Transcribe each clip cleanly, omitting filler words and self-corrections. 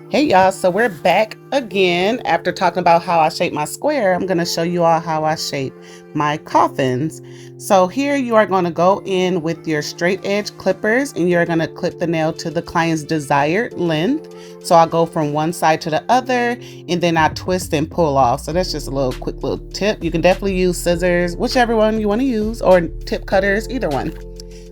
Hey y'all, so we're back again. After talking about how I shape my square, I'm going to show you all how I shape my coffins. So here you are going to go in with your straight edge clippers and you're going to clip the nail to the client's desired length. So I'll go from one side to the other and then I twist and pull off. So that's just a little quick little tip. You can definitely use scissors, whichever one you want to use, or tip cutters, either one.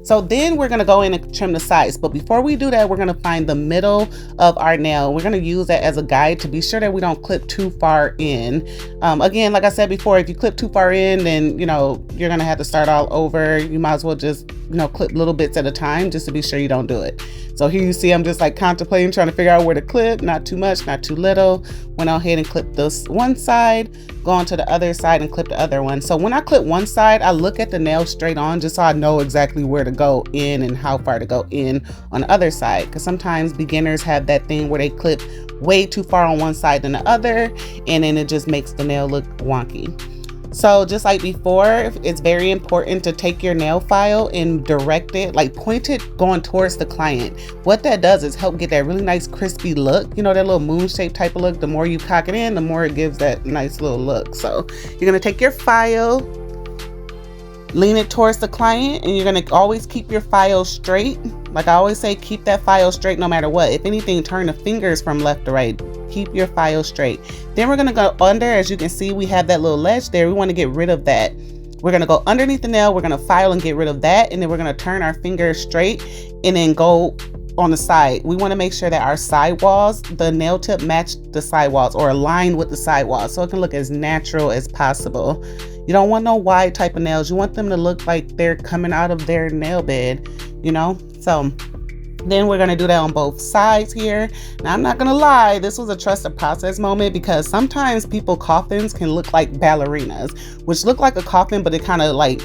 So then we're gonna go in and trim the sides. But before we do that, we're gonna find the middle of our nail. We're gonna use that as a guide to be sure that we don't clip too far in. Again, like I said before, if you clip too far in, then you're gonna have to start all over. You might as well just clip little bits at a time just to be sure you don't do it. So here you see I'm just like contemplating, trying to figure out where to clip, not too much, not too little. Went ahead and clipped this one side, go on to the other side and clip the other one. So when I clip one side, I look at the nail straight on just so I know exactly where to go in and how far to go in on the other side. Because sometimes beginners have that thing where they clip way too far on one side than the other, and then it just makes the nail look wonky. So just like before, it's very important to take your nail file and direct it, like point it going towards the client. What that does is help get that really nice crispy look, that little moon shape type of look. The more you cock it in, the more it gives that nice little look. So you're gonna take your file, lean it towards the client, and you're gonna always keep your file straight. Like I always say, keep that file straight no matter what. If anything, turn the fingers from left to right. Keep your file straight. Then we're gonna go under. As you can see, we have that little ledge there. We want to get rid of that. We're gonna go underneath the nail. We're gonna file and get rid of that, and then we're gonna turn our fingers straight and then go on the side. We want to make sure that our side walls, the nail tip, match the side walls or align with the side walls, so it can look as natural as possible. You don't want no wide type of nails. You want them to look like they're coming out of their nail bed, So then we're gonna do that on both sides here. Now I'm not gonna lie, this was a trust the process moment because sometimes coffins can look like ballerinas, which look like a coffin, but it kind of like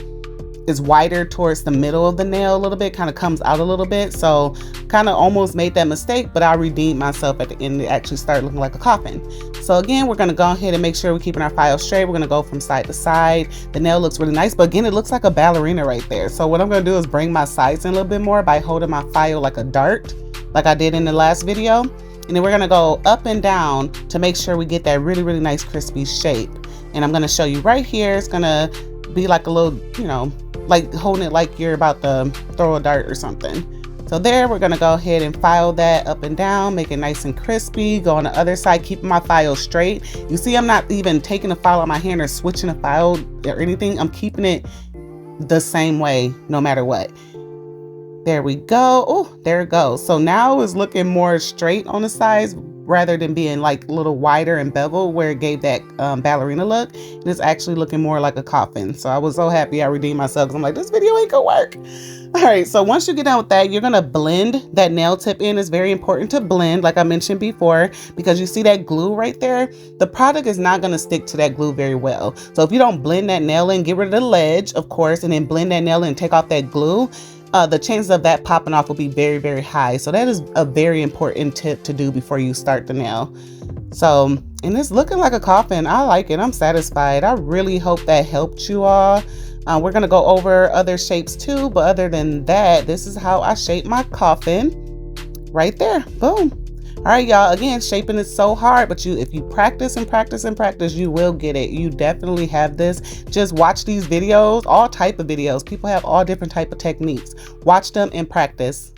is wider towards the middle of the nail a little bit, kind of comes out a little bit. So kind of almost made that mistake, but I redeemed myself at the end. It actually started looking like a coffin. So again, we're gonna go ahead and make sure we're keeping our file straight. We're gonna go from side to side. The nail looks really nice, but again, it looks like a ballerina right there. So what I'm gonna do is bring my sides in a little bit more by holding my file like a dart, like I did in the last video. And then we're gonna go up and down to make sure we get that really, really nice crispy shape. And I'm gonna show you right here. It's gonna be like a little, like holding it like you're about to throw a dart or something. So there, we're gonna go ahead and file that up and down, make it nice and crispy. Go on the other side, keeping my file straight. You see, I'm not even taking the file on my hand or switching the file or anything. I'm keeping it the same way, no matter what. There we go. Oh, there it goes. So now it's looking more straight on the sides rather than being like a little wider and beveled where it gave that ballerina look. And it's actually looking more like a coffin. So I was so happy I redeemed myself because I'm like, this video ain't gonna work. All right, so once you get done with that, you're gonna blend that nail tip in. It's very important to blend, like I mentioned before, because you see that glue right there? The product is not gonna stick to that glue very well. So if you don't blend that nail in, get rid of the ledge, of course, and then blend that nail in and take off that glue, the chances of that popping off will be very, very high. So that is a very important tip to do before you start the nail. So, and it's looking like a coffin. I like it. I'm satisfied. I really hope that helped you all. We're going to go over other shapes too, but other than that, this is how I shape my coffin right there. Boom. All right, y'all. Again, shaping is so hard, but if you practice and practice and practice, you will get it. You definitely have this. Just watch these videos, all type of videos. People have all different type of techniques. Watch them and practice.